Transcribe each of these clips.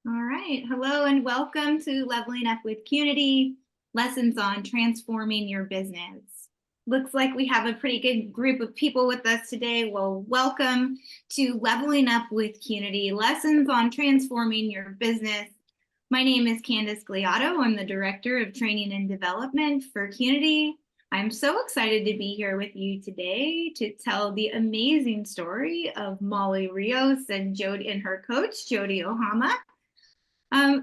All right. Hello and welcome to Leveling Up with Qnity, lessons on transforming your business. Looks like we have a pretty good group of people with us today. Well, welcome to Leveling Up with Qnity, lessons on transforming your business. My name is Candace Gliotto. I'm the Director of Training and Development for Qnity. I'm so excited to be here with you today to tell the amazing story of Molly Rios and her coach, Jody Ohama.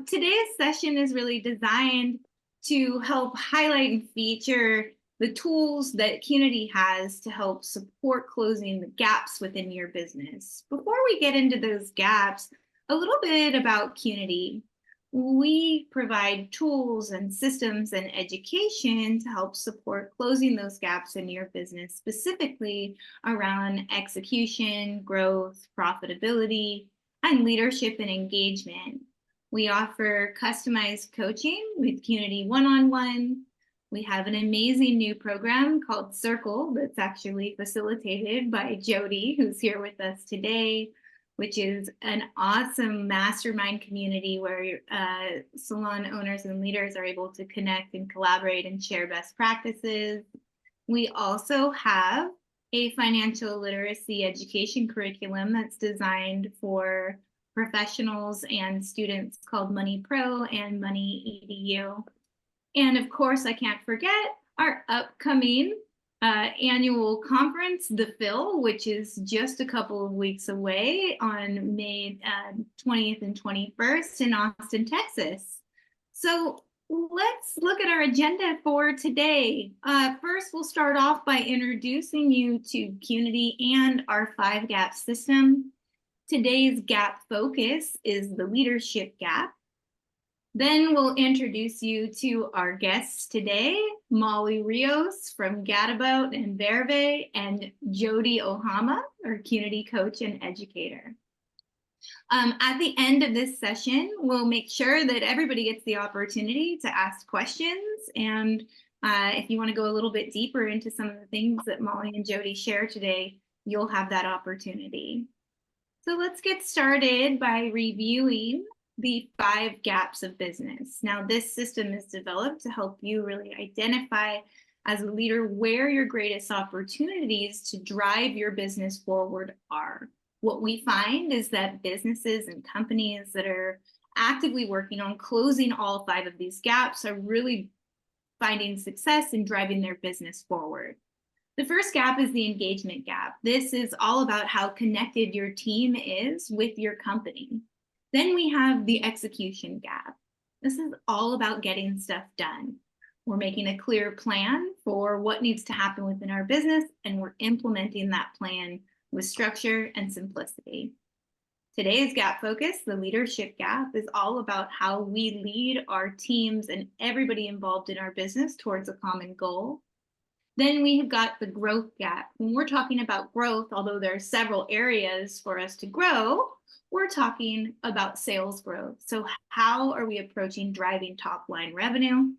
Today's session is really designed to help highlight and feature the tools that Qnity has to help support closing the gaps within your business. Before we get into those gaps, a little bit about Qnity. We provide tools and systems and education to help support closing those gaps in your business, specifically around execution, growth, profitability, and leadership and engagement. We offer customized coaching with Qnity one-on-one. We have an amazing new program called Circle that's actually facilitated by Jody, who's here with us today, which is an awesome mastermind community where salon owners and leaders are able to connect and collaborate and share best practices. We also have a financial literacy education curriculum that's designed for professionals and students called Money Pro and Money EDU. And of course, I can't forget our upcoming annual conference, The Phil, which is just a couple of weeks away on May 20th and 21st in Austin, Texas. So let's look at our agenda for today. First, we'll start off by introducing you to Qnity and our 5-gap system. Today's gap focus is the leadership gap. Then we'll introduce you to our guests today, Molly Rios from Gadabout and Verve, and Jody Ohama, our Qnity coach and educator. At the end of this session, we'll make sure that everybody gets the opportunity to ask questions. And if you want to go a little bit deeper into some of the things that Molly and Jody share today, you'll have that opportunity. So let's get started by reviewing the 5 gaps of business. Now, this system is developed to help you really identify as a leader where your greatest opportunities to drive your business forward are. What we find is that businesses and companies that are actively working on closing all 5 of these gaps are really finding success in driving their business forward. The first gap is the engagement gap. This is all about how connected your team is with your company. Then we have the execution gap. This is all about getting stuff done. We're making a clear plan for what needs to happen within our business, and we're implementing that plan with structure and simplicity. Today's gap focus, the leadership gap, is all about how we lead our teams and everybody involved in our business towards a common goal. Then we have got the growth gap. When we're talking about growth, although there are several areas for us to grow, we're talking about sales growth. So how are we approaching driving top line revenue?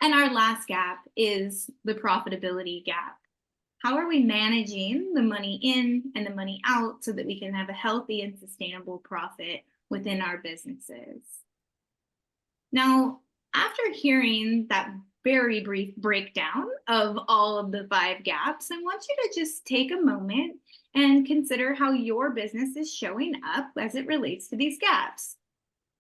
And our last gap is the profitability gap. How are we managing the money in and the money out so that we can have a healthy and sustainable profit within our businesses? Now, after hearing that very brief breakdown of all of the 5 gaps, I want you to just take a moment and consider how your business is showing up as it relates to these gaps.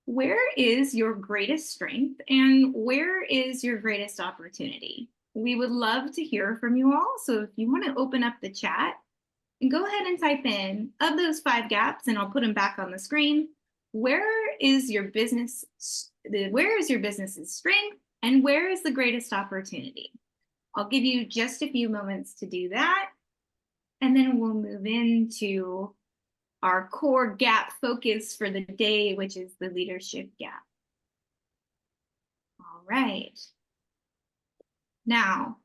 Where is your greatest strength and where is your greatest opportunity? We would love to hear from you all. So if you want to open up the chat and go ahead and type in of those 5 gaps, and I'll put them back on the screen. Where is your business's strength and where is the greatest opportunity? I'll give you just a few moments to do that. And then we'll move into our core gap focus for the day, which is the leadership gap. All right. Now,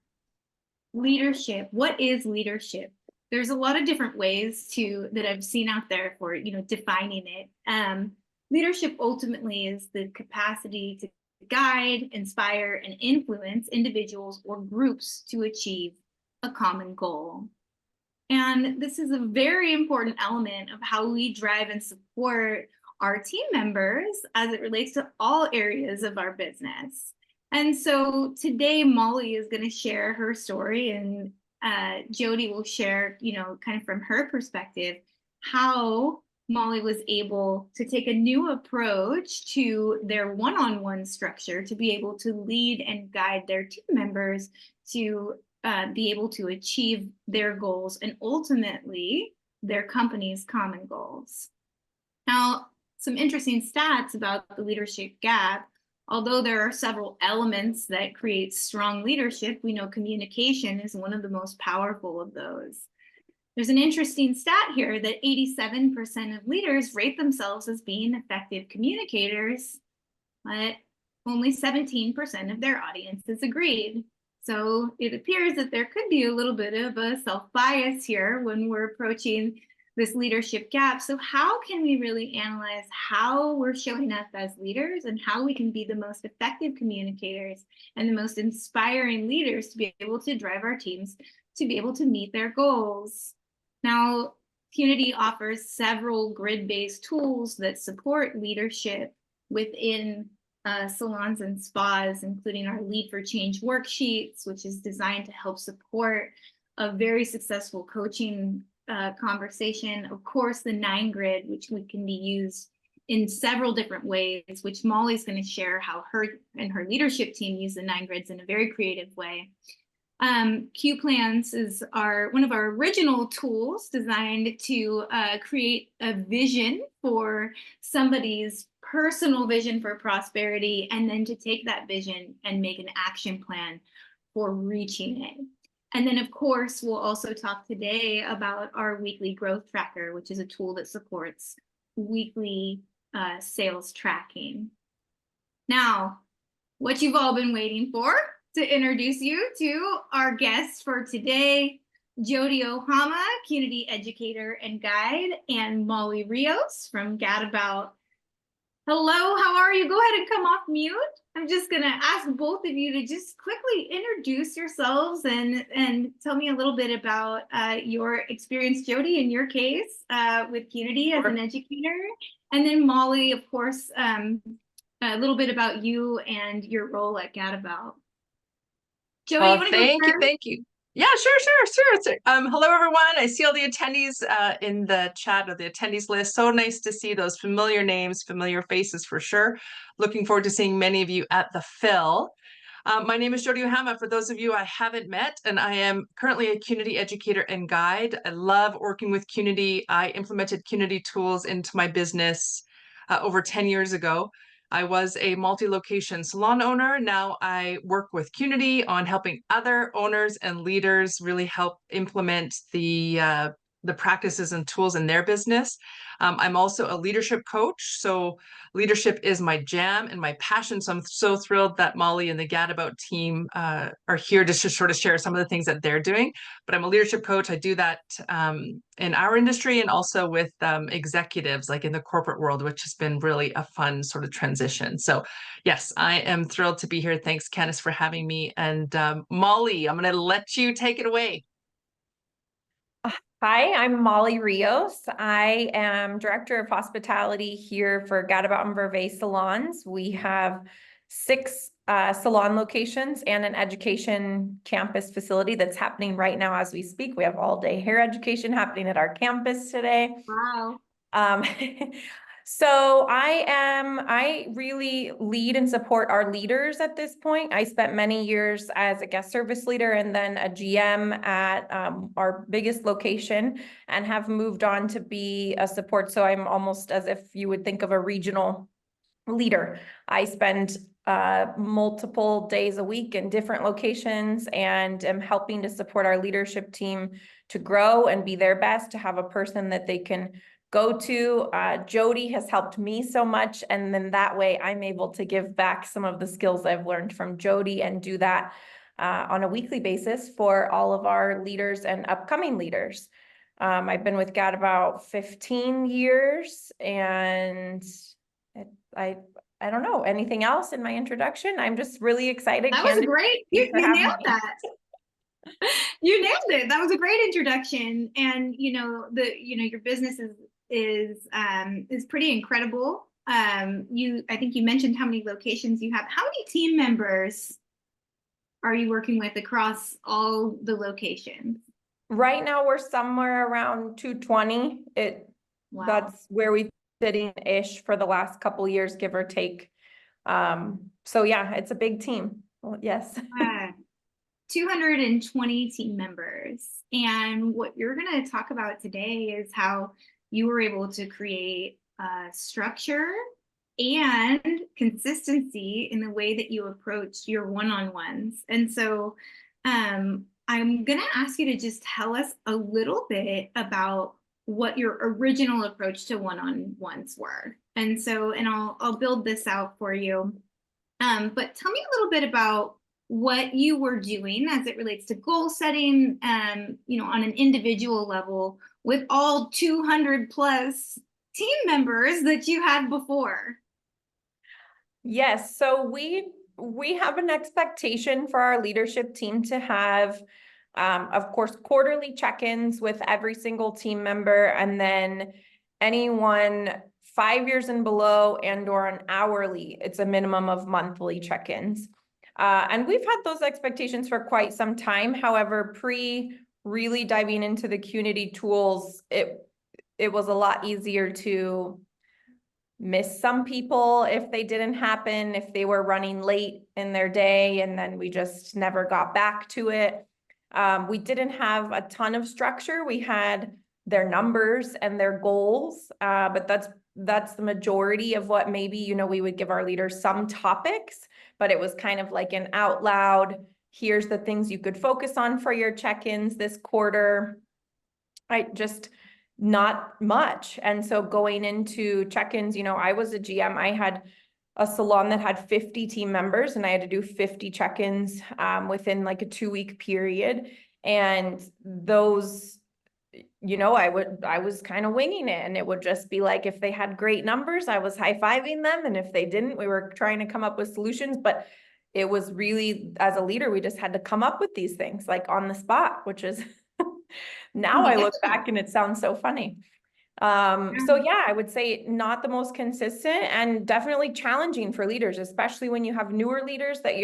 leadership. What is leadership? There's a lot of different ways that I've seen out there for defining it. Leadership ultimately is the capacity to guide, inspire, and influence individuals or groups to achieve a common goal. And this is a very important element of how we drive and support our team members as it relates to all areas of our business. And so today, Molly is going to share her story, and Jody will share, kind of from her perspective, how Molly was able to take a new approach to their one-on-one structure to be able to lead and guide their team members to be able to achieve their goals and ultimately their company's common goals. Now, some interesting stats about the leadership gap. Although there are several elements that create strong leadership, we know communication is one of the most powerful of those. There's an interesting stat here that 87% of leaders rate themselves as being effective communicators, but only 17% of their audiences agreed. So it appears that there could be a little bit of a self-bias here when we're approaching this leadership gap. So how can we really analyze how we're showing up as leaders and how we can be the most effective communicators and the most inspiring leaders to be able to drive our teams to be able to meet their goals? Now, Qnity offers several grid-based tools that support leadership within salons and spas, including our Lead for Change worksheets, which is designed to help support a very successful coaching conversation. Of course, the 9 grid, which can be used in several different ways, which Molly's going to share how her and her leadership team use the 9 grids in a very creative way. Q Plans is one of our original tools designed to create a vision for somebody's personal vision for prosperity, and then to take that vision and make an action plan for reaching it. And then, of course, we'll also talk today about our weekly growth tracker, which is a tool that supports weekly sales tracking. Now, what you've all been waiting for, to introduce you to our guests for today, Jody Ohama, Qnity educator and guide, and Molly Rios from Gadabout. Hello, how are you? Go ahead and come off mute. I'm just going to ask both of you to just quickly introduce yourselves and tell me a little bit about your experience, Jody, in your case with Qnity as an educator. And then Molly, of course, a little bit about you and your role at Gadabout. Jody, you want to go first? Thank you. Yeah, sure. Hello, everyone. I see all the attendees in the chat, or the attendees list. So nice to see those familiar names, familiar faces for sure. Looking forward to seeing many of you at the Phil. My name is Jody Ohama, for those of you I haven't met, and I am currently a Qnity educator and guide. I love working with Qnity. I implemented Qnity tools into my business over 10 years ago. I was a multi-location salon owner. Now I work with Qnity on helping other owners and leaders really help implement the practices and tools in their business. I'm also a leadership coach. So leadership is my jam and my passion. So I'm so thrilled that Molly and the Gadabout team are here to sort of share some of the things that they're doing. But I'm a leadership coach. I do that in our industry and also with executives, like in the corporate world, which has been really a fun sort of transition. So yes, I am thrilled to be here. Thanks, Candice, for having me. And Molly, I'm going to let you take it away. Hi, I'm Molly Rios. I am Director of Hospitality here for Gadabout and Vervey Salons. We have 6 salon locations and an education campus facility that's happening right now as we speak. We have all-day hair education happening at our campus today. Wow. So I really lead and support our leaders at this point. I spent many years as a guest service leader and then a GM at our biggest location, and have moved on to be a support. So I'm almost as if you would think of a regional leader. I spend multiple days a week in different locations and am helping to support our leadership team to grow and be their best, to have a person that they can go to. Jody has helped me so much, and then that way I'm able to give back some of the skills I've learned from Jody and do that on a weekly basis for all of our leaders and upcoming leaders. I've been with Gadabout 15 years, and I don't know, anything else in my introduction? I'm just really excited. That was great. You nailed that. You nailed it. That was a great introduction. And your business is is pretty incredible. I think you mentioned how many locations you have. How many team members are you working with across all the locations? Right now, we're somewhere around 220. Wow. That's where we've been sitting-ish for the last couple of years, give or take. So yeah, it's a big team. Well, yes. 220 team members. And what you're going to talk about today is how you were able to create structure and consistency in the way that you approach your one-on-ones. And so I'm going to ask you to just tell us a little bit about what your original approach to one-on-ones were. And so, and I'll build this out for you. But tell me a little bit about what you were doing as it relates to goal setting, on an individual level with all 200 plus team members that you had before. Yes, so we have an expectation for our leadership team to have, of course, quarterly check-ins with every single team member, and then anyone 5 years and below and or an hourly, it's a minimum of monthly check-ins. And we've had those expectations for quite some time. However, really diving into the Qnity tools, it was a lot easier to miss some people if they didn't happen, if they were running late in their day, and then we just never got back to it. We didn't have a ton of structure. We had their numbers and their goals, but that's the majority of what maybe, we would give our leaders some topics, but it was kind of like an out loud, here's the things you could focus on for your check-ins this quarter. Not much. And so going into check-ins, I was a GM, I had a salon that had 50 team members, and I had to do 50 check-ins within like a 2-week period. And those, I was kind of winging it, and it would just be like, if they had great numbers, I was high-fiving them. And if they didn't, we were trying to come up with solutions. But it was really, as a leader, we just had to come up with these things like on the spot, which is now I look back and it sounds so funny. So yeah, I would say not the most consistent, and definitely challenging for leaders, especially when you have newer leaders that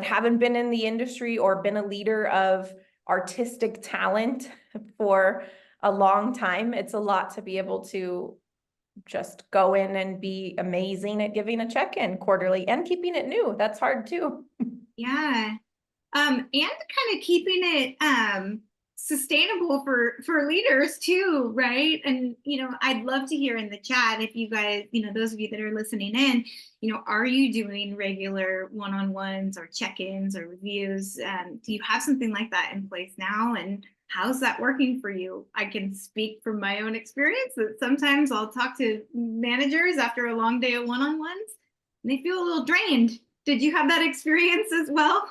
haven't been in the industry or been a leader of artistic talent for a long time. It's a lot to be able to just go in and be amazing at giving a check-in quarterly and keeping it new. That's hard too. Yeah. And kind of keeping it sustainable for leaders too, right? And I'd love to hear in the chat if you guys, those of you that are listening in, are you doing regular one-on-ones or check-ins or reviews? Do you have something like that in place now? And how's that working for you? I can speak from my own experience that sometimes I'll talk to managers after a long day of one-on-ones and they feel a little drained. Did you have that experience as well?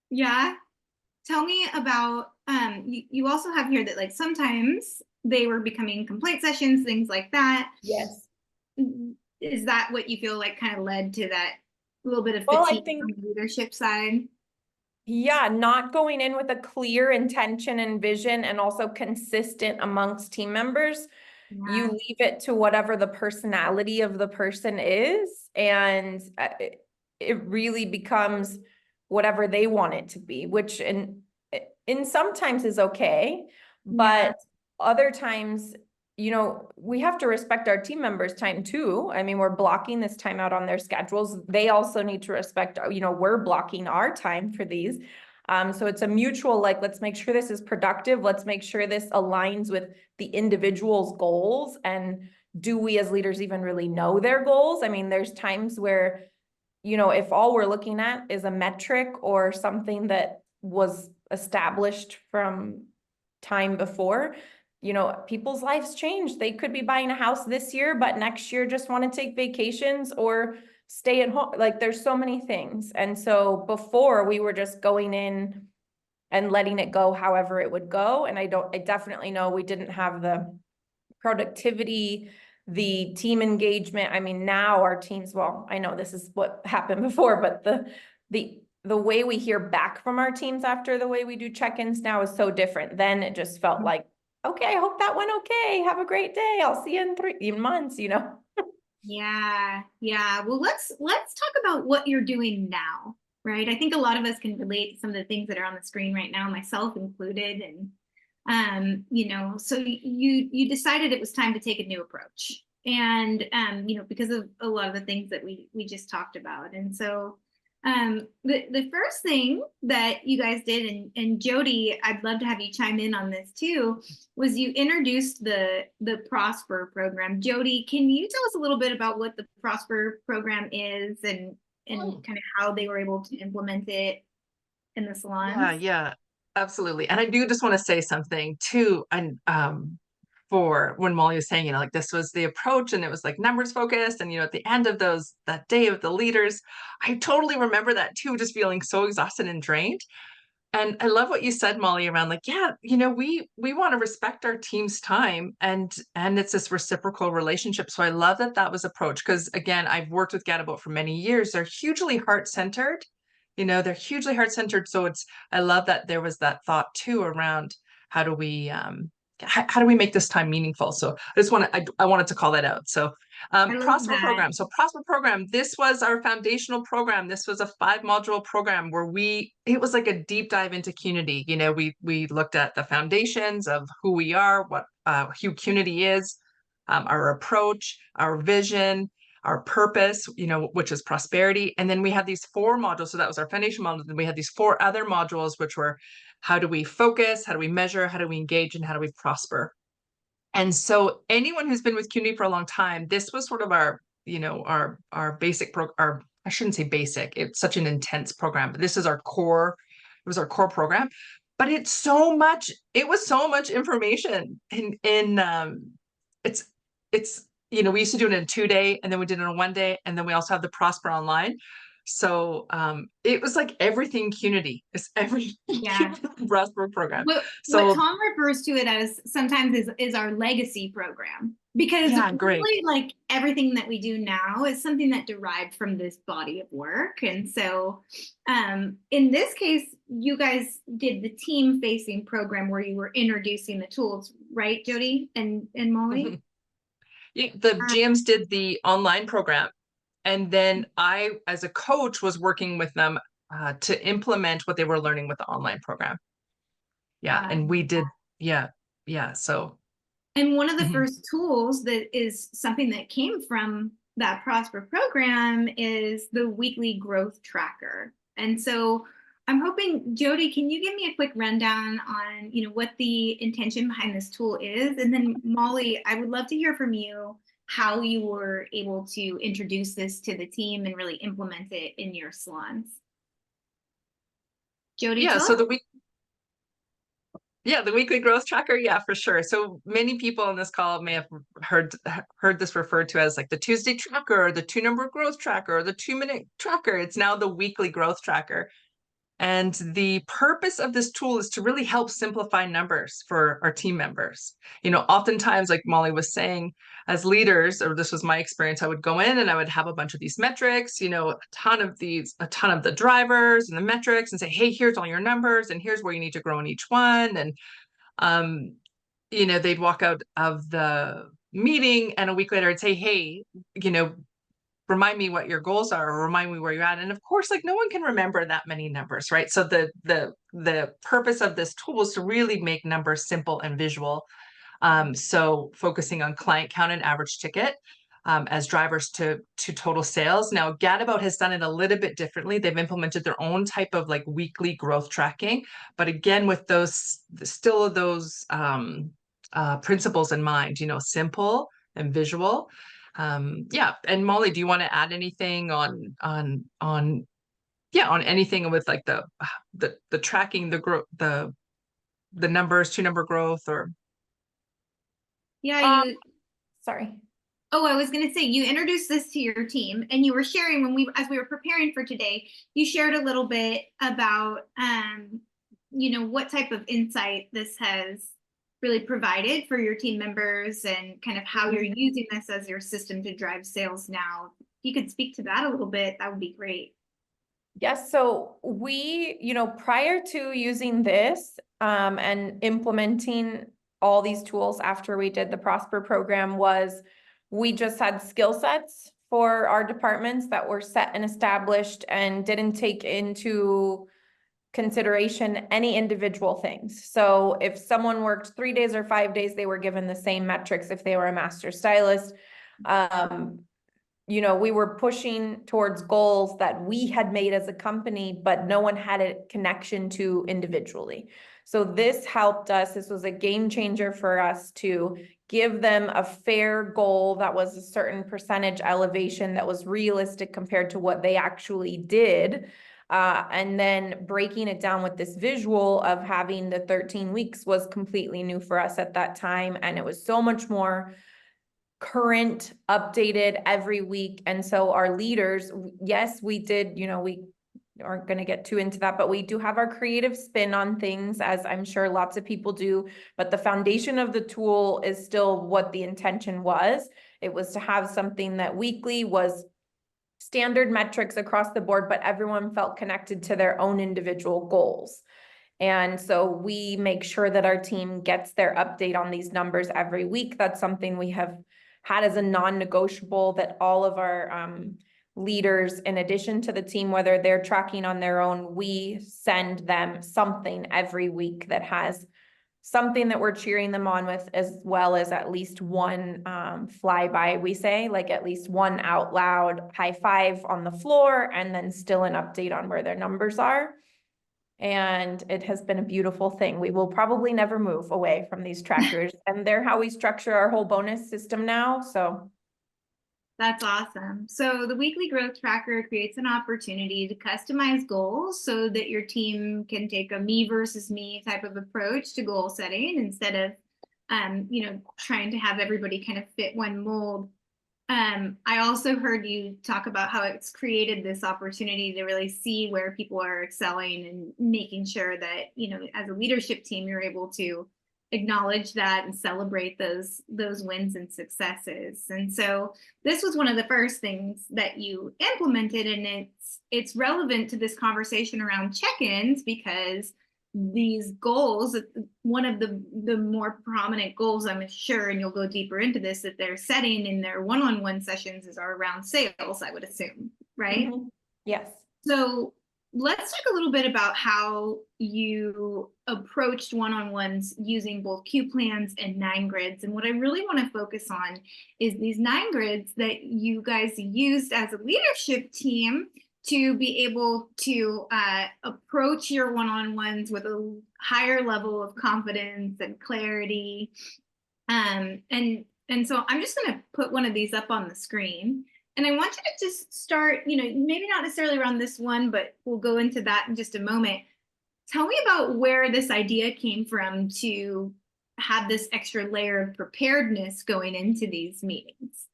Yeah. Tell me about, you also have here that like sometimes they were becoming complaint sessions, things like that. Yes. Is that what you feel like kind of led to that little bit of Well, fatigue I think, on the leadership side? yeah, not going in with a clear intention and vision, and also consistent amongst team members. Yeah. You leave it to whatever the personality of the person is, and it really becomes whatever they want it to be, which in sometimes is okay, but other times, we have to respect our team members' time too. I mean, we're blocking this time out on their schedules. They also need to respect, we're blocking our time for these. So it's a mutual, like, let's make sure this is productive. Let's make sure this aligns with the individual's goals. And do we as leaders even really know their goals? I mean, there's times where, if all we're looking at is a metric or something that was established from time before, people's lives change. They could be buying a house this year, but next year just want to take vacations or stay at home. Like, there's so many things. And so before, we were just going in and letting it go however it would go. And I definitely know we didn't have the productivity, the team engagement. I mean, now our teams, well, I know this is what happened before, but the way we hear back from our teams after the way we do check-ins now is so different. Then it just felt like okay, I hope that went okay. Have a great day. I'll see you in 3 months, you know? Yeah, yeah. Well, let's talk about what you're doing now, right? I think a lot of us can relate to some of the things that are on the screen right now, myself included. And so you decided it was time to take a new approach, and because of a lot of the things that we just talked about. And so the first thing that you guys did, and Jody, I'd love to have you chime in on this too, was you introduced the Prosper program. Jody, can you tell us a little bit about what the Prosper program is, and kind of how they were able to implement it in the salons? Yeah, absolutely. And I do just want to say something too. And for when Molly was saying, like this was the approach and it was like numbers focused. And, at the end of that day of the leaders, I totally remember that too, just feeling so exhausted and drained. And I love what you said, Molly, around like, yeah, we want to respect our team's time, and it's this reciprocal relationship. So I love that was approach, because again, I've worked with Gadabout for many years. They're hugely heart-centered, they're hugely heart-centered. So I love that there was that thought too around how do we make this time meaningful. So I wanted to call that out. So I love Prosper that. program. So Prosper program, this was our foundational program. This was a 5-module program where it was like a deep dive into Qnity. We looked at the foundations of who we are, who Qnity is, our approach, our vision, our purpose, which is prosperity. And then we had these 4 modules. So that was our foundation module. Then we had these 4 other modules, which were how do we focus, how do we measure, how do we engage, and how do we prosper. And so anyone who's been with Qnity for a long time, this was sort of our basic I shouldn't say basic, it's such an intense program, but this is our core, it was our core program. But it was so much information it's we used to do it in a 2-day, and then we did it in a 1-day, and then we also have the Prosper online. So it was like everything Qnity. It's everything Yeah. Prosper program. What Tom refers to it as sometimes is our legacy program, because great. really, like everything that we do now is something that derived from this body of work. And so in this case, you guys did the team facing program where you were introducing the tools, right, Jody and Molly? The GMs did the online program, and then I, as a coach, was working with them to implement what they were learning with the online program. And we did, so. And one of the first tools that is something that came from that Prosper program is the weekly growth tracker. And so I'm hoping, Jody, can you give me a quick rundown on, what the intention behind this tool is? And then Molly, I would love to hear from you how you were able to introduce this to the team and really implement it in your salons. Jody? So the weekly growth tracker. Yeah, for sure. So many people on this call may have heard this referred to as like the Tuesday tracker, or the 2-number growth tracker, or the 2-minute tracker. It's now the weekly growth tracker. And the purpose of this tool is to really help simplify numbers for our team members. Oftentimes, like Molly was saying, as leaders, or this was my experience, I would go in and I would have a bunch of these metrics, a ton of the drivers and the metrics, and say, hey, here's all your numbers, and here's where you need to grow in each one. And, they'd walk out of the meeting, and a week later I'd say, hey, remind me what your goals are, or remind me where you're at. And of course, like no one can remember that many numbers, right? So the purpose of this tool is to really make numbers simple and visual. So focusing on client count and average ticket as drivers to total sales. Now, Gadabout has done it a little bit differently. They've implemented their own type of like weekly growth tracking, but again, with those principles in mind, simple and visual. And Molly, do you want to add anything on anything with like the tracking, the growth, the numbers, 2-number growth, or? Yeah, Sorry. Oh, I was going to say, you introduced this to your team, and you were sharing as we were preparing for today, you shared a little bit about, what type of insight this has really provided for your team members, and kind of how you're using this as your system to drive sales now. If you could speak to that a little bit, that would be great. Yes, so we, prior to using this and implementing all these tools after we did the Prosper program was we just had skill sets for our departments that were set and established and didn't take into consideration any individual things. So if someone worked 3 days or 5 days, they were given the same metrics if they were a master stylist. You know, we were pushing towards goals that we had made as a company, but no one had a connection to individually. So this helped us. This was a game changer for us to give them a fair goal that was a certain percentage elevation that was realistic compared to what they actually did. And then breaking it down with this visual of having the 13 weeks was completely new for us at that time. And it was so much more current, updated every week. And so our leaders, yes, we did, you know, we aren't going to get too into that, but we do have our creative spin on things, as I'm sure lots of people do. But the foundation of the tool is still what the intention was. It was to have something that weekly was standard metrics across the board, but everyone felt connected to their own individual goals. And so we make sure that our team gets their update on these numbers every week. That's something we have had as a non-negotiable, that all of our leaders, in addition to the team, whether they're tracking on their own, we send them something every week that has something that we're cheering them on with, as well as at least one flyby, we say, like at least one out loud high five on the floor, and then still an update on where their numbers are. And it has been a beautiful thing. We will probably never move away from these trackers, and they're how we structure our whole bonus system now. So That's awesome. So the weekly growth tracker creates an opportunity to customize goals so that your team can take a me versus me type of approach to goal setting instead of, you know, trying to have everybody kind of fit one mold. I also heard you talk about how it's created this opportunity to really see where people are excelling and making sure that, you know, as a leadership team, you're able to acknowledge that and celebrate those wins and successes. And so this was one of the first things that you implemented, and it's relevant to this conversation around check-ins, because these goals, one of the more prominent goals, I'm sure, and you'll go deeper into this, that they're setting in their one-on-one sessions are around sales, I would assume, right? mm-hmm. Yes. So let's talk a little bit about how you approached one-on-ones using both Q plans and 9 grids. And what I really want to focus on is these 9 grids that you guys used as a leadership team to be able to approach your one-on-ones with a higher level of confidence and clarity. And so I'm just going to put one of these up on the screen. And I want you to just start, you know, maybe not necessarily around this one, but we'll go into that in just a moment. Tell me about where this idea came from to have this extra layer of preparedness going into these meetings.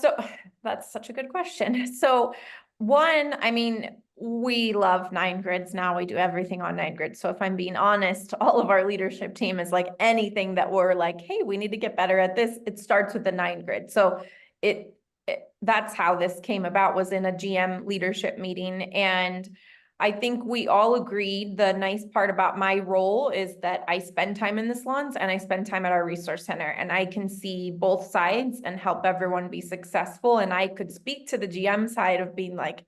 So that's such a good question. So one, I mean, we love 9 grids now. We do everything on 9 grids. So if I'm being honest, all of our leadership team is like anything that we're like, hey, we need to get better at this, it starts with the 9 grid. So that's how this came about, was in a GM leadership meeting. And I think we all agreed the nice part about my role is that I spend time in the salons and I spend time at our resource center, and I can see both sides and help everyone be successful. And I could speak to the GM side of being like,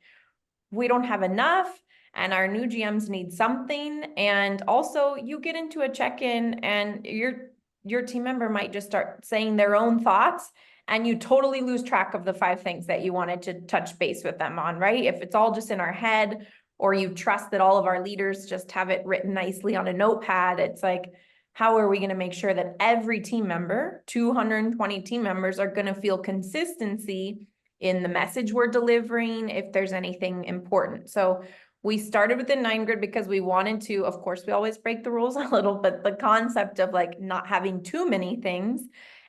we don't have enough and our new GMs need something. And also you get into a check-in and your team member might just start saying their own thoughts, and you totally lose track of the 5 things that you wanted to touch base with them on, right? If it's all just in our head, or you trust that all of our leaders just have it written nicely on a notepad, it's like, how are we going to make sure that every team member, 220 team members, are going to feel consistency in the message we're delivering, if there's anything important? So we started with the 9 grid because we wanted to, of course, we always break the rules a little, but the concept of like not having too many things,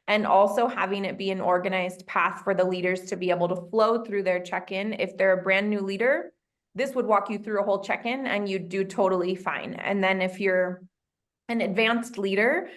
and also having it be an organized path for the leaders to be able to flow through their check-in. If they're a brand new leader, this would walk you through a whole check-in and you'd do totally fine. And then if you're an advanced leader,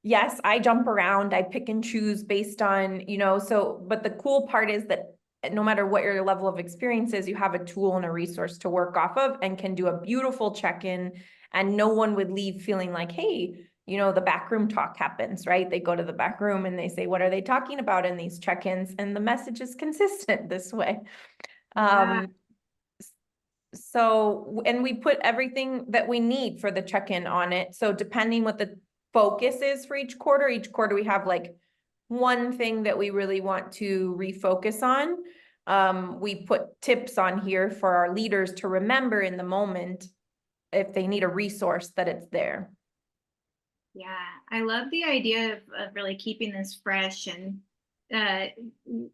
yes, I jump around, I pick and choose based on, you know, so, but the cool part is that no matter what your level of experience is, you have a tool and a resource to work off of and can do a beautiful check-in, and no one would leave feeling like, hey, the backroom talk happens, right? They go to the back room and they say, what are they talking about in these check-ins? And the message is consistent this way. Yeah. So, and we put everything that we need for the check-in on it. So depending what the focus is for each quarter we have like one thing that we really want to refocus on. We put tips on here for our leaders to remember in the moment if they need a resource that it's there. Yeah, I love the idea of really keeping this fresh. And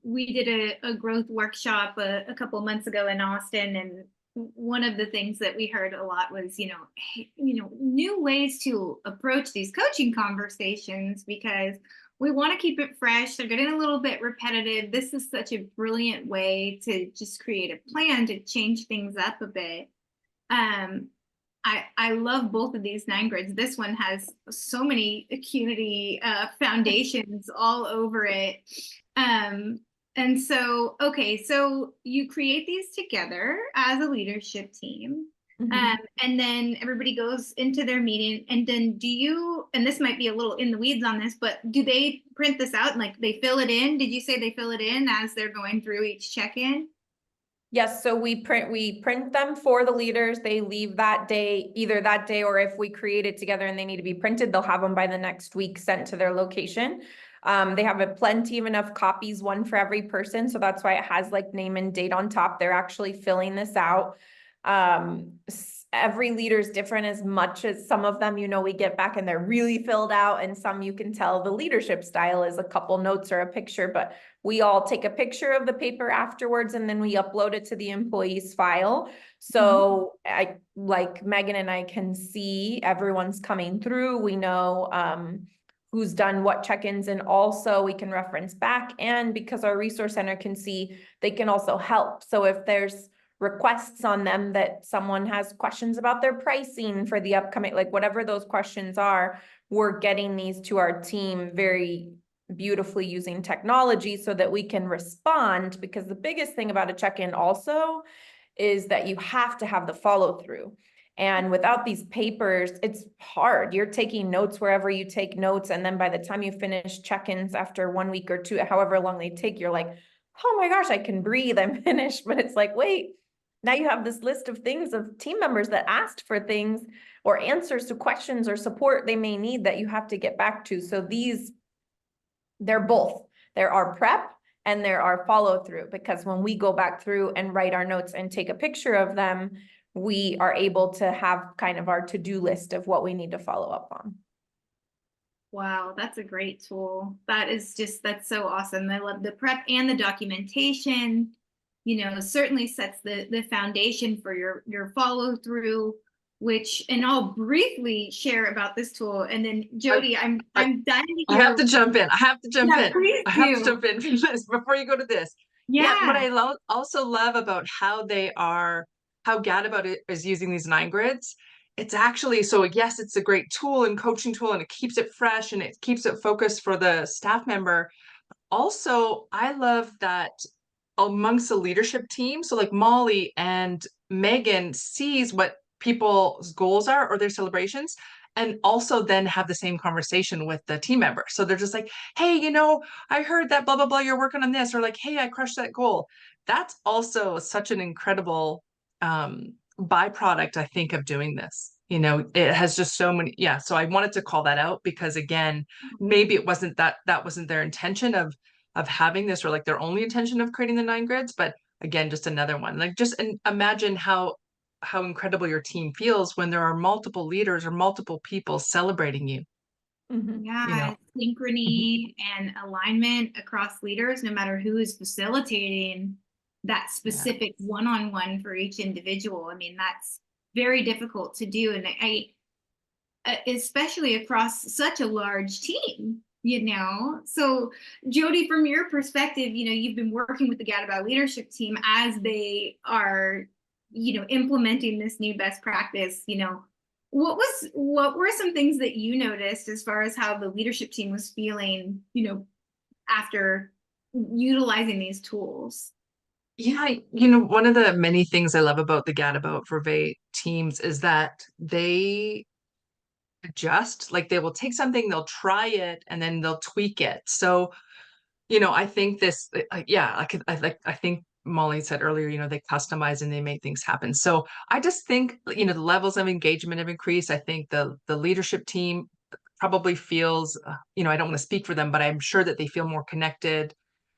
we did a growth workshop a couple months ago in Austin, and one of the things that we heard a lot was, new ways to approach these coaching conversations, because we want to keep it fresh. They're getting a little bit repetitive. This is such a brilliant way to just create a plan to change things up a bit. I love both of these 9 grids. This one has so many Qnity foundations all over it. And so, okay, so you create these together as a leadership team. And then everybody goes into their meeting, and then and this might be a little in the weeds on this, but do they print this out and like they fill it in? Did you say they fill it in as they're going through each check-in? Yes, so we print them for the leaders. They leave that day, either that day, or if we create it together and they need to be printed, they'll have them by the next week sent to their location. They have plenty of enough copies, one for every person. So that's why it has like name and date on top. They're actually filling this out. Every leader is different, as much as some of them, we get back and they're really filled out, and some you can tell the leadership style is a couple notes or a picture, but we all take a picture of the paper afterwards and then we upload it to the employee's file. So like Megan and I can see everyone's coming through. We know who's done what check-ins, and also we can reference back. And because our resource center can see, they can also help. So if there's requests on them that someone has questions about their pricing for the upcoming, like whatever those questions are, we're getting these to our team very beautifully using technology so that we can respond. Because the biggest thing about a check-in also is that you have to have the follow-through. And without these papers, it's hard. You're taking notes wherever you take notes. And then by the time you finish check-ins after 1 week or 2, however long they take, you're like, oh my gosh, I can breathe, I'm finished. But it's like, wait, now you have this list of things of team members that asked for things or answers to questions or support they may need that you have to get back to. So they're both. There are prep and there are follow through, because when we go back through and write our notes and take a picture of them, we are able to have kind of our to-do list of what we need to follow up on. Wow, that's a great tool. That's so awesome. I love the prep and the documentation. Certainly sets the foundation for your follow through, and I'll briefly share about this tool. And then Jody, I'm dying to hear. I have to jump in. I have to jump in. Please I have to do. jump in before you go to this. Yeah. What I also love about how Gadabout is using these 9 grids. It's actually, so yes, it's a great tool and coaching tool, and it keeps it fresh and it keeps it focused for the staff member. Also, I love that amongst the leadership team, so like Molly and Megan sees what people's goals are or their celebrations, and also then have the same conversation with the team member. So they're just like, hey, I heard that blah, blah, blah, you're working on this, or like, hey, I crushed that goal. That's also such an incredible byproduct, I think, of doing this. It has just so many. Yeah. So I wanted to call that out, because again, maybe it wasn't that wasn't their intention of having this, or like their only intention of creating the 9 grids, but again, just another one. Like, just imagine how incredible your team feels when there are multiple leaders or multiple people celebrating you. Yeah, synchrony and alignment across leaders, no matter who is facilitating that specific one-on-one for each individual. I mean, that's very difficult to do. And I especially across such a large team, So Jody, from your perspective, you've been working with the Gadabout leadership team as they are, implementing this new best practice. What were some things that you noticed as far as how the leadership team was feeling, after utilizing these tools? Yeah, one of the many things I love about the Gadabout Verve teams is that they adjust. Like they will take something, they'll try it, and then they'll tweak it. So, I think this, yeah, I think Molly said earlier, they customize and they make things happen. So I just think, the levels of engagement have increased. I think the leadership team probably feels, I don't want to speak for them, but I'm sure that they feel more connected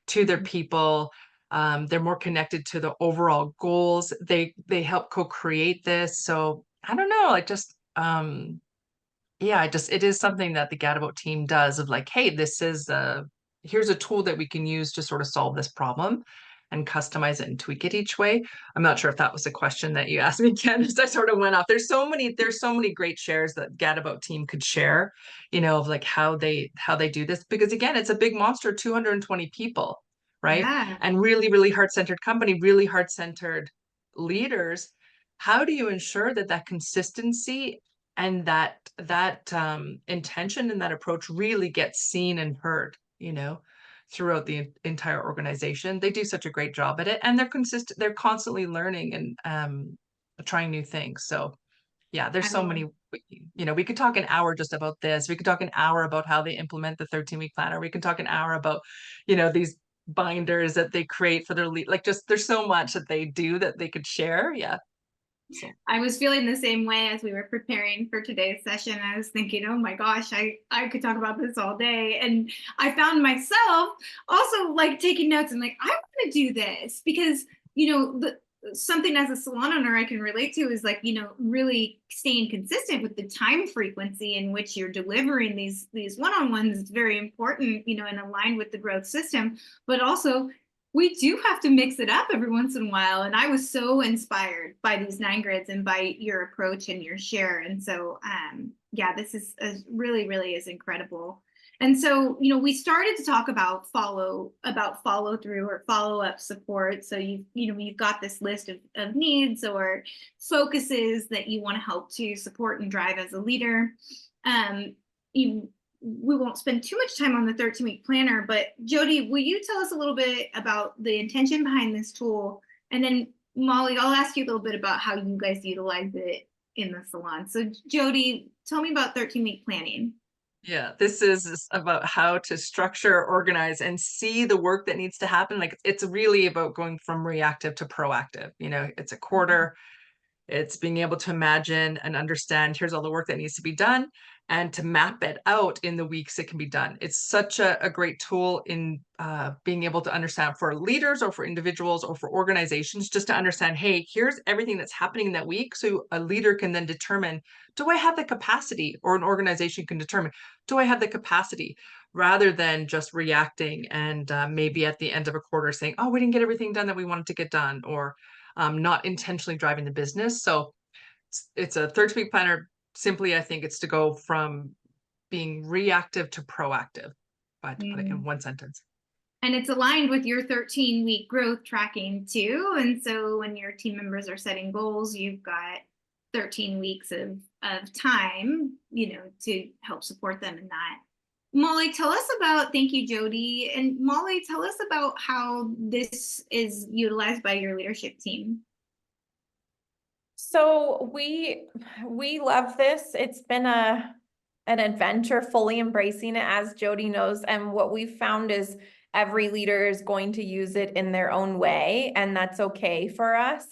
to their people. They're more connected to the overall goals. They help co-create this. So I don't know, like just yeah, it is something that the Gadabout team does of like, hey, here's a tool that we can use to sort of solve this problem and customize it and tweak it each way. I'm not sure if that was a question that you asked me, Ken, as I sort of went off. There's so many great shares that Gadabout team could share, of like how they do this. Because again, it's a big monster, 220 people, right? Yeah. And really, really heart-centered company, really heart-centered leaders. How do you ensure that consistency and that intention and that approach really gets seen and heard, throughout the entire organization? They do such a great job at it, and they're constantly learning and trying new things. So yeah, there's I so love many, we could talk an hour just about this. We could talk an hour about how they implement the 13-week planner. We can talk an hour about, these binders that they create for their lead. Like, just there's so much that they do that they could share. Yeah. So I was feeling the same way as we were preparing for today's session. I was thinking, oh my gosh, I could talk about this all day. And I found myself also like taking notes and like, I want to do this because, something as a salon owner I can relate to is like, really staying consistent with the time frequency in which you're delivering these one-on-ones is very important, and aligned with the growth system. But also we do have to mix it up every once in a while. And I was so inspired by these 9 grids and by your approach and your share. And so, yeah, this is really, really is incredible. And so, we started to talk about follow through or follow up support. So you've got this list of needs or focuses that you want to help to support and drive as a leader. We won't spend too much time on the 13-week planner, but Jody, will you tell us a little bit about the intention behind this tool? And then Molly, I'll ask you a little bit about how you guys utilize it in the salon. So Jody, tell me about 13-week planning. yeah, this is about how to structure, organize, and see the work that needs to happen. Like, it's really about going from reactive to proactive. It's a quarter. It's being able to imagine and understand, here's all the work that needs to be done, and to map it out in the weeks it can be done. It's such a great tool in being able to understand for leaders or for individuals or for organizations, just to understand, hey, here's everything that's happening in that week. So a leader can then determine, do I have the capacity? Or an organization can determine, do I have the capacity? Rather than just reacting and maybe at the end of a quarter saying, oh, we didn't get everything done that we wanted to get done, or not intentionally driving the business. So it's a 13-week planner. Simply, I think it's to go from being reactive to proactive, to put it in one sentence. And it's aligned with your 13-week growth tracking too. And so when your team members are setting goals, you've got 13 weeks of time, to help support them in that. Molly, thank you, Jody. And Molly, tell us about how this is utilized by your leadership team. So we love this. It's been an adventure, fully embracing it, as Jody knows. And what we've found is every leader is going to use it in their own way, and that's okay for us.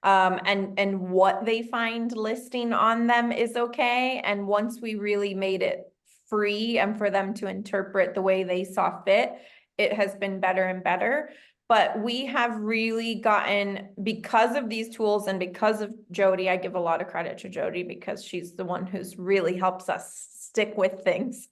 And what they find listing on them is okay. And once we really made it free and for them to interpret the way they saw fit, it has been better and better. But we have really gotten, because of these tools and because of Jody, I give a lot of credit to Jody because she's the one who's really helps us stick with things.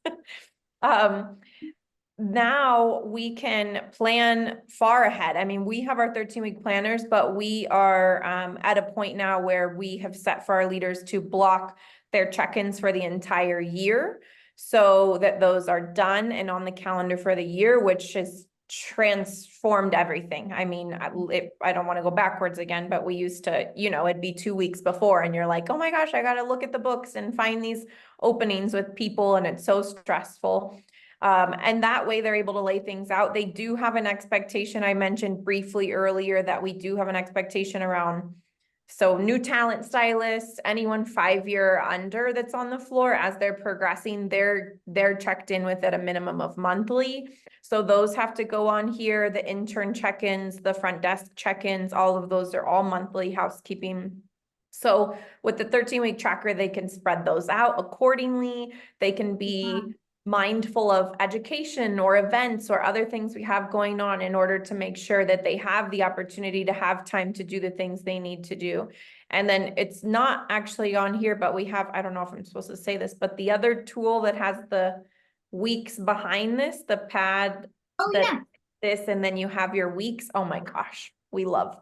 Now we can plan far ahead. I mean, we have our 13-week planners, but we are at a point now where we have set for our leaders to block their check-ins for the entire year, so that those are done and on the calendar for the year, which has transformed everything. I mean, I don't want to go backwards again, but we used to, it'd be 2 weeks before and you're like, oh my gosh, I got to look at the books and find these openings with people, and it's so stressful. And that way they're able to lay things out. They do have an expectation. I mentioned briefly earlier that we do have an expectation around So new talent stylists, anyone 5-year or under that's on the floor, as they're progressing, they're checked in with at a minimum of monthly. So those have to go on here, the intern check-ins, the front desk check-ins, all of those are all monthly housekeeping. So with the 13-week tracker, they can spread those out accordingly. They can be mindful of education or events or other things we have going on in order to make sure that they have the opportunity to have time to do the things they need to do. And then it's not actually on here, but we have, I don't know if I'm supposed to say this, but the other tool that has the weeks behind this, the pad Oh, that yeah. this, and then you have your weeks. Oh my gosh, we love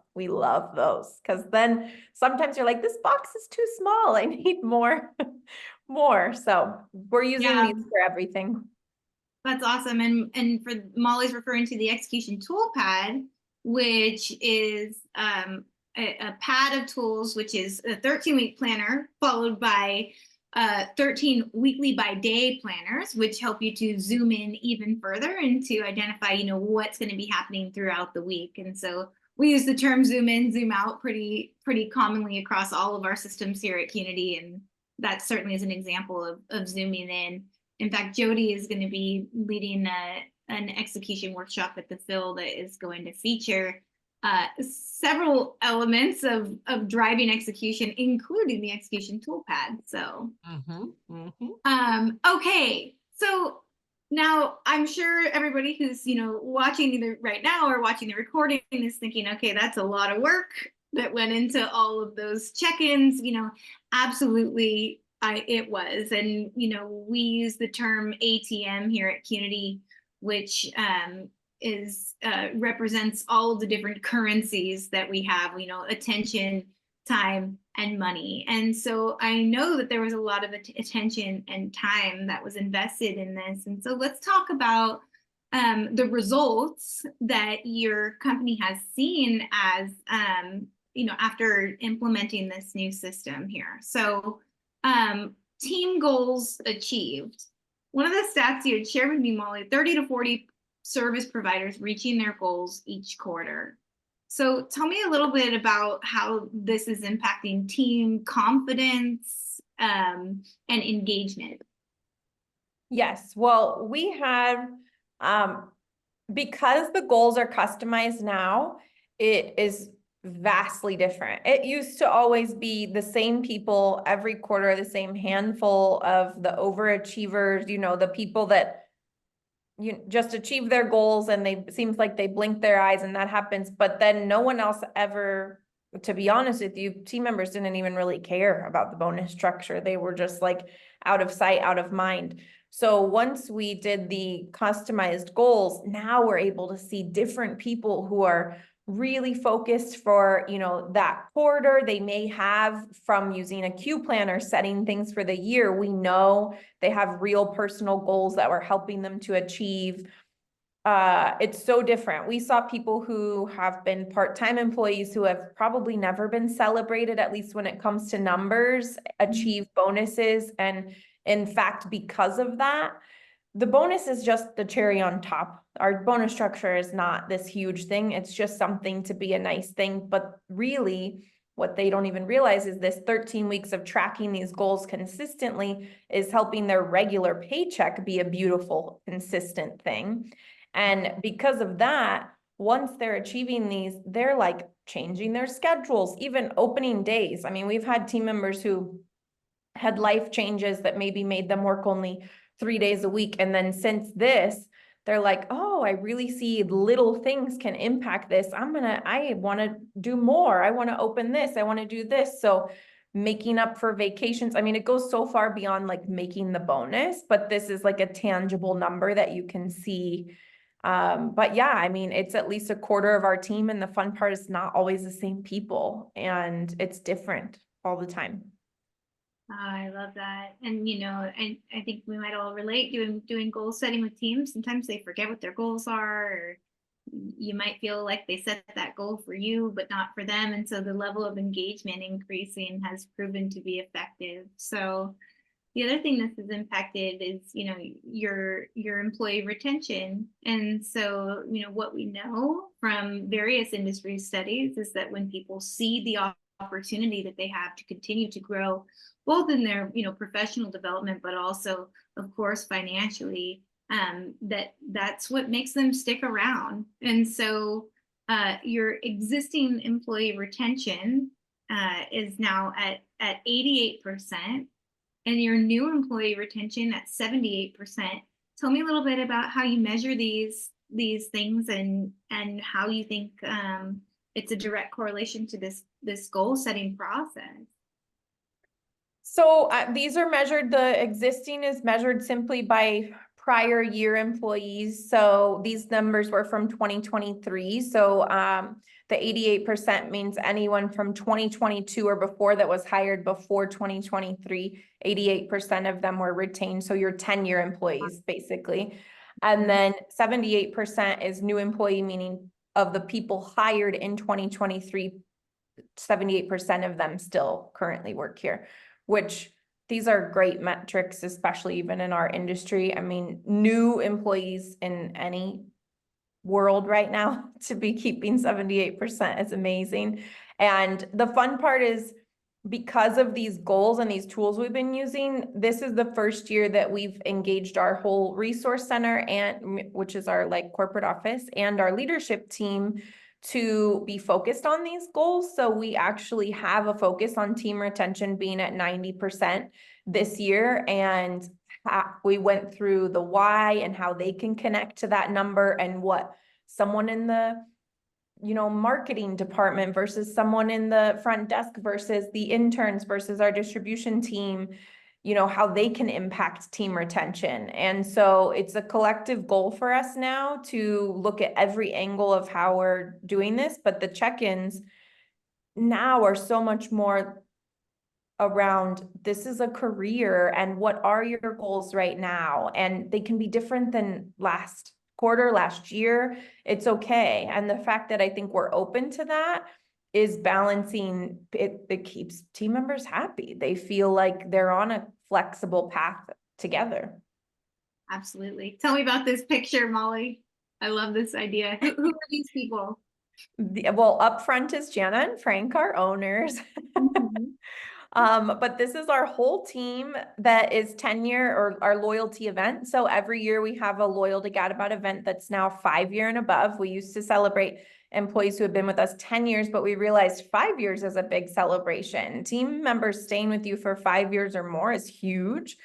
those. Cause then sometimes you're like, this box is too small. I need more, more. So we're using Yeah. these for everything. That's awesome. And for Molly's referring to the execution tool pad, which is a pad of tools, which is a 13-week planner followed by 13 weekly by day planners, which help you to zoom in even further and to identify, what's going to be happening throughout the week. And so we use the term zoom in, zoom out pretty commonly across all of our systems here at Qnity. And that certainly is an example of zooming in. In fact, Jody is going to be leading an execution workshop at the Phil that is going to feature several elements of driving execution, including the execution toolpad. So, okay. So now I'm sure everybody who's, watching either right now or watching the recording is thinking, okay, that's a lot of work that went into all of those check-ins, absolutely. It was, and we use the term ATM here at Qnity, which represents all of the different currencies that we have. Attention, time, and money. And so I know that there was a lot of attention and time that was invested in this. And so let's talk about the results that your company has seen as after implementing this new system here. So. Team goals achieved. One of the stats you had shared with me, Molly, 30 to 40 service providers reaching their goals each quarter. So tell me a little bit about how this is impacting team confidence and engagement. Yes, well, we have, because the goals are customized now, it is vastly different. It used to always be the same people every quarter, the same handful of the overachievers, the people that just achieve their goals and seems like they blink their eyes and that happens, but then no one else ever, to be honest with you, team members didn't even really care about the bonus structure. They were just like out of sight, out of mind. So once we did the customized goals, now we're able to see different people who are really focused for, that quarter. They may have, from using a Q planner, setting things for the year. We know they have real personal goals that we're helping them to achieve. It's so different. We saw people who have been part-time employees who have probably never been celebrated, at least when it comes to numbers, achieve bonuses. And in fact, because of that, the bonus is just the cherry on top. Our bonus structure is not this huge thing. It's just something to be a nice thing. But really, what they don't even realize is this 13 weeks of tracking these goals consistently is helping their regular paycheck be a beautiful, consistent thing. And because of that, once they're achieving these, they're like changing their schedules, even opening days. I mean, we've had team members who had life changes that maybe made them work only 3 days a week. And then since this, they're like, oh, I really see little things can impact this. I want to do more. I want to open this. I want to do this. So making up for vacations. I mean, it goes so far beyond like making the bonus, but this is like a tangible number that you can see. But yeah, I mean, it's at least a quarter of our team. And the fun part is not always the same people, and it's different all the time. Oh, I love that. And, I think we might all relate doing goal setting with teams. Sometimes they forget what their goals are, or you might feel like they set that goal for you, but not for them. And so the level of engagement increasing has proven to be effective. So the other thing this has impacted is, your employee retention. And so, what we know from various industry studies is that when people see the opportunity that they have to continue to grow, both in their, professional development, but also, of course, financially. That's what makes them stick around. And so your existing employee retention is now at 88%, and your new employee retention at 78%. Tell me a little bit about how you measure these things, and how you think it's a direct correlation to this goal setting process. So these are measured, the existing is measured simply by prior year employees. So these numbers were from 2023. So the 88% means anyone from 2022 or before that was hired before 2023, 88% of them were retained. So your 10-year employees, basically. And then 78% is new employee, meaning of the people hired in 2023, 78% of them still currently work here, which these are great metrics, especially even in our industry. I mean, new employees in any world right now to be keeping 78% is amazing. And the fun part is, because of these goals and these tools we've been using, this is the first year that we've engaged our whole resource center, and which is our corporate office, and our leadership team to be focused on these goals. So we actually have a focus on team retention being at 90% this year. And we went through the why and how they can connect to that number, and what someone in the marketing department versus someone in the front desk versus the interns versus our distribution team, how they can impact team retention. And so it's a collective goal for us now to look at every angle of how we're doing this, but the check-ins now are so much more around, this is a career and what are your goals right now? And they can be different than last quarter, last year. It's okay. And the fact that I think we're open to that is balancing it. It keeps team members happy. They feel like they're on a flexible path together. Absolutely. Tell me about this picture, Molly. I love this idea. Who are these people? Well, up front is Jana and Frank, our owners. But this is our whole team that is tenure, or our loyalty event. So every year we have a Loyal to Gadabout event that's now 5-year and above. We used to celebrate employees who have been with us 10 years, but we realized 5 years is a big celebration. Team members staying with you for 5 years or more is huge.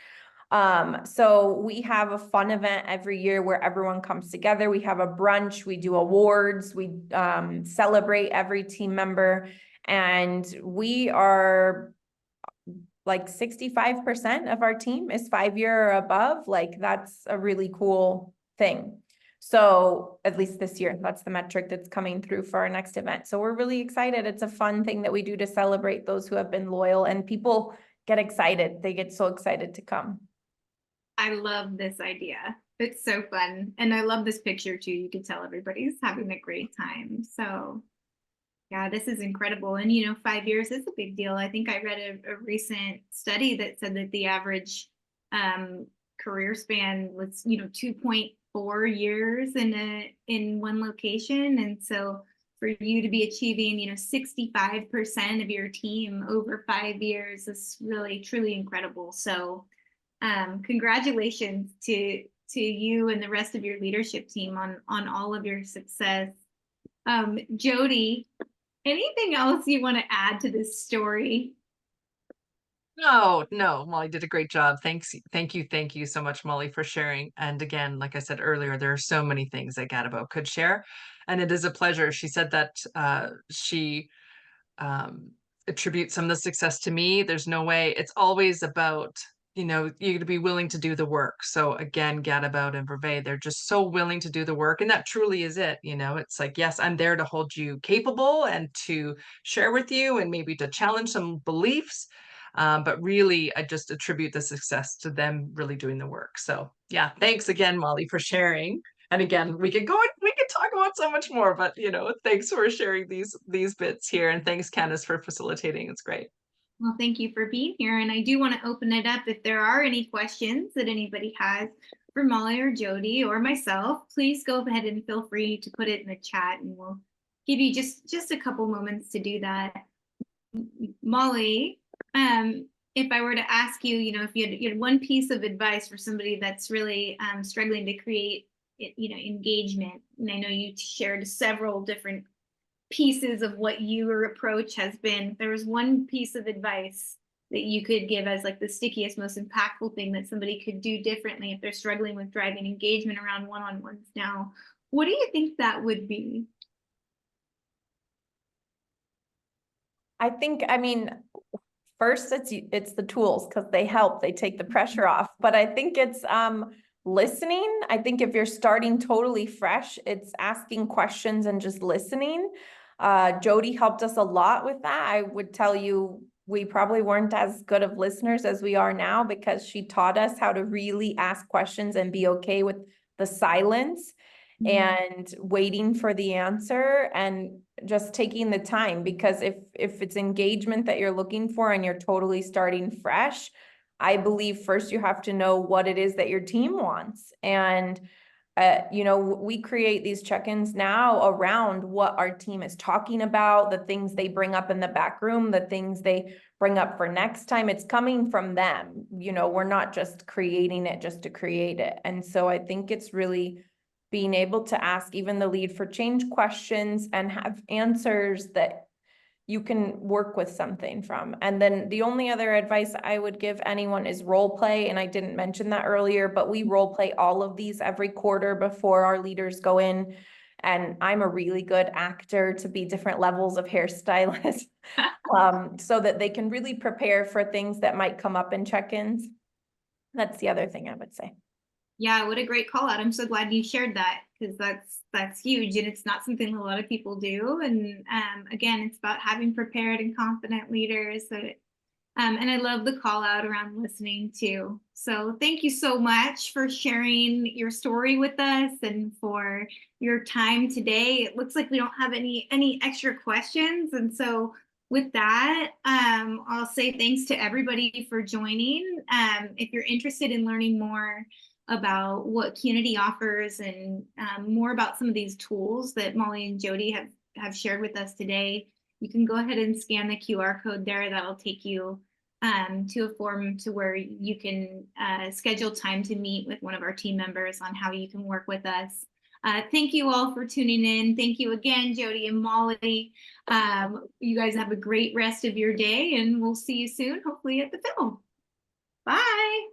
So we have a fun event every year where everyone comes together. We have a brunch, we do awards, we celebrate every team member, and we are 65% of our team is 5-year or above. That's a really cool thing. So at least this year, that's the metric that's coming through for our next event. So we're really excited. It's a fun thing that we do to celebrate those who have been loyal, and people get excited. They get so excited to come. I love this idea. It's so fun. And I love this picture too. You can tell everybody's having a great time. So yeah, this is incredible. And 5 years is a big deal. I think I read a recent study that said that the average career span was 2.4 years in one location. And so for you to be achieving 65% of your team over 5 years is really truly incredible. So congratulations to you and the rest of your leadership team on all of your success. Jody, anything else you want to add to this story? No, Molly did a great job. Thank you so much, Molly, for sharing. And again, like I said earlier, there are so many things that Gadabout could share, and it is a pleasure. She said that she attributes some of the success to me. There's no way. It's always about, you to be willing to do the work. So again, Gadabout and Verve, they're just so willing to do the work. And that truly is it. It's like, yes, I'm there to hold you capable and to share with you and maybe to challenge some beliefs. But really, I just attribute the success to them really doing the work. So yeah, thanks again, Molly, for sharing. And again, we could talk about so much more, but thanks for sharing these bits here. And thanks, Candace, for facilitating. It's great. Well, thank you for being here. And I do want to open it up. If there are any questions that anybody has for Molly or Jody or myself, please go ahead and feel free to put it in the chat, and we'll give you just a couple moments to do that. Molly, if I were to ask you, if you had one piece of advice for somebody that's really struggling to create, engagement, and I know you shared several different pieces of what your approach has been. If there was one piece of advice that you could give as like the stickiest, most impactful thing that somebody could do differently if they're struggling with driving engagement around one-on-ones now, what do you think that would be? I mean, first it's the tools because they help, they take the pressure off. But I think it's listening. I think if you're starting totally fresh, it's asking questions and just listening. Jody helped us a lot with that. I would tell you we probably weren't as good of listeners as we are now because she taught us how to really ask questions and be okay with the silence and waiting for the answer and just taking the time, because if it's engagement that you're looking for and you're totally starting fresh, I believe first you have to know what it is that your team wants. And we create these check-ins now around what our team is talking about, the things they bring up in the back room, the things they bring up for next time. It's coming from them. We're not just creating it just to create it. And so I think it's really being able to ask even the lead for change questions and have answers that you can work with something from. And then the only other advice I would give anyone is role play. And I didn't mention that earlier, but we role play all of these every quarter before our leaders go in. And I'm a really good actor to be different levels of hairstylist, so that they can really prepare for things that might come up in check-ins. That's the other thing I would say. Yeah, what a great call out. I'm so glad you shared that because that's huge and it's not something a lot of people do. And again, it's about having prepared and confident leaders. And I love the call out around listening too. So thank you so much for sharing your story with us and for your time today. It looks like we don't have any extra questions. And so with that, I'll say thanks to everybody for joining. If you're interested in learning more about what Qnity offers and more about some of these tools that Molly and Jody have shared with us today, you can go ahead and scan the QR code there. That'll take you to a form to where you can schedule time to meet with one of our team members on how you can work with us. Thank you all for tuning in. Thank you again, Jody and Molly. You guys have a great rest of your day and we'll see you soon, hopefully at the film. Bye.